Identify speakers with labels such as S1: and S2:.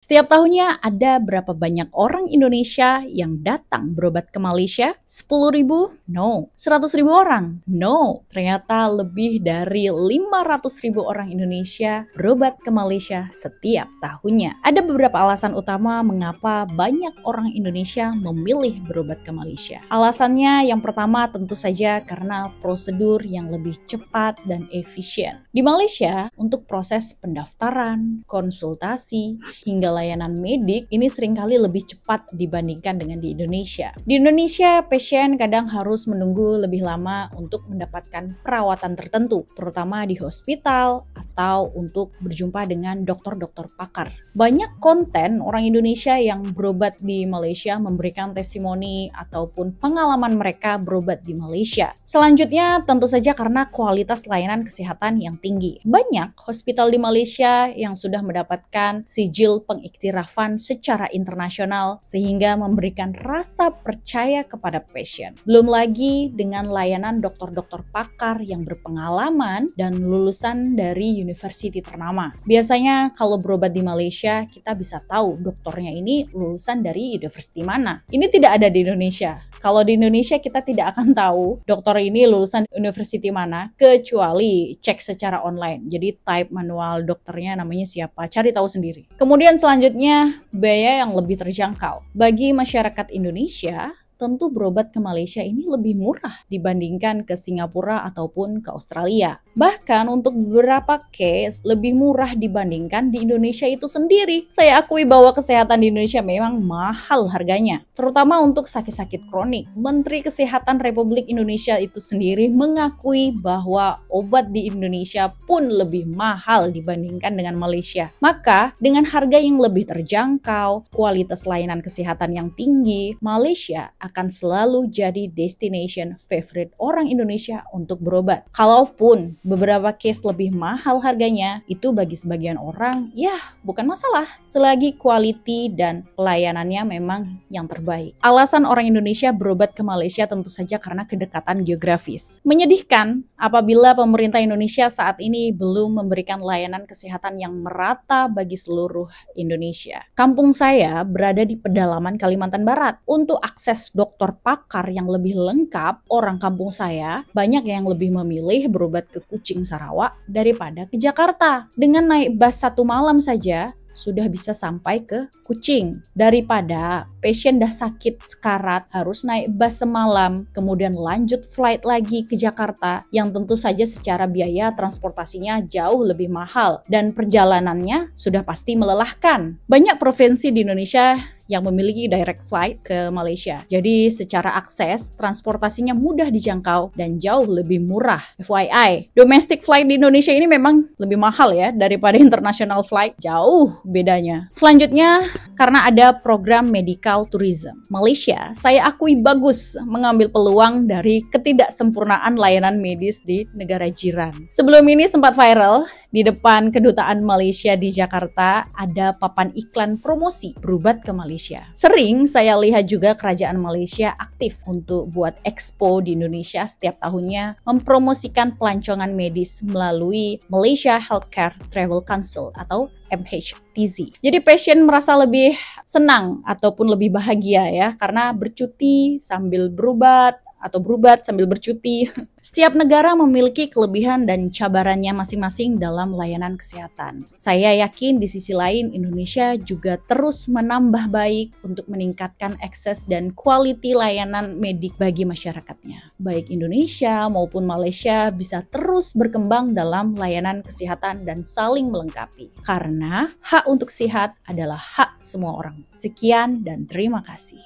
S1: Setiap tahunnya ada berapa banyak orang Indonesia yang datang berobat ke Malaysia? 10.000? No. 100.000 orang? No. Ternyata lebih dari 500.000 orang Indonesia berobat ke Malaysia setiap tahunnya. Ada beberapa alasan utama mengapa banyak orang Indonesia memilih berobat ke Malaysia. Alasannya yang pertama tentu saja karena prosedur yang lebih cepat dan efisien. Di Malaysia, untuk proses pendaftaran, konsultasi, hingga layanan medik ini seringkali lebih cepat dibandingkan dengan di Indonesia. Di Indonesia, pasien kadang harus menunggu lebih lama untuk mendapatkan perawatan tertentu, terutama di hospital atau untuk berjumpa dengan dokter-dokter pakar. Banyak konten orang Indonesia yang berobat di Malaysia memberikan testimoni ataupun pengalaman mereka berobat di Malaysia. Selanjutnya, tentu saja karena kualitas layanan kesehatan yang tinggi. Banyak hospital di Malaysia yang sudah mendapatkan sijil pengiktirafan secara internasional sehingga memberikan rasa percaya kepada pasien. Belum lagi dengan layanan dokter-dokter pakar yang berpengalaman dan lulusan dari universiti ternama. Biasanya kalau berobat di Malaysia, kita bisa tahu dokternya ini lulusan dari universiti mana. Ini tidak ada di Indonesia. Kalau di Indonesia kita tidak akan tahu dokter ini lulusan universiti mana kecuali cek secara online. Jadi type manual dokternya namanya siapa, cari tahu sendiri. Kemudian selanjutnya biaya yang lebih terjangkau. Bagi masyarakat Indonesia, tentu berobat ke Malaysia ini lebih murah dibandingkan ke Singapura ataupun ke Australia. Bahkan untuk beberapa case lebih murah dibandingkan di Indonesia itu sendiri. Saya akui bahwa kesehatan di Indonesia memang mahal harganya, terutama untuk sakit-sakit kronik. Menteri Kesehatan Republik Indonesia itu sendiri mengakui bahwa obat di Indonesia pun lebih mahal dibandingkan dengan Malaysia. Maka dengan harga yang lebih terjangkau, kualitas layanan kesehatan yang tinggi, Malaysia akan selalu jadi destination favorite orang Indonesia untuk berobat. Kalaupun beberapa case lebih mahal harganya, itu bagi sebagian orang, ya bukan masalah, selagi quality dan pelayanannya memang yang terbaik. Alasan orang Indonesia berobat ke Malaysia tentu saja karena kedekatan geografis. Menyedihkan apabila pemerintah Indonesia saat ini belum memberikan layanan kesehatan yang merata bagi seluruh Indonesia. Kampung saya berada di pedalaman Kalimantan Barat. Untuk akses dokter pakar yang lebih lengkap, orang kampung saya banyak yang lebih memilih berobat ke Kuching, Sarawak daripada ke Jakarta. Dengan naik bus 1 malam saja, sudah bisa sampai ke Kuching. Daripada pasien dah sakit sekarat harus naik bus semalam, kemudian lanjut flight lagi ke Jakarta, yang tentu saja secara biaya transportasinya jauh lebih mahal dan perjalanannya sudah pasti melelahkan. Banyak provinsi di Indonesia yang memiliki direct flight ke Malaysia. Jadi secara akses, transportasinya mudah dijangkau dan jauh lebih murah. FYI, domestic flight di Indonesia ini memang lebih mahal ya daripada international flight. Jauh bedanya. Selanjutnya, karena ada program medical tourism. Malaysia, saya akui bagus mengambil peluang dari ketidaksempurnaan layanan medis di negara jiran. Sebelum ini sempat viral, di depan kedutaan Malaysia di Jakarta ada papan iklan promosi berobat ke Malaysia. Sering saya lihat juga kerajaan Malaysia aktif untuk buat expo di Indonesia setiap tahunnya, mempromosikan pelancongan medis melalui Malaysia Healthcare Travel Council atau MHTZ. Jadi pasien merasa lebih senang ataupun lebih bahagia ya, karena bercuti sambil berobat atau berobat sambil bercuti. Setiap negara memiliki kelebihan dan cabarannya masing-masing dalam layanan kesehatan. Saya yakin di sisi lain Indonesia juga terus menambah baik untuk meningkatkan akses dan quality layanan medik bagi masyarakatnya. Baik Indonesia maupun Malaysia bisa terus berkembang dalam layanan kesehatan dan saling melengkapi. Karena hak untuk sehat adalah hak semua orang. Sekian dan terima kasih.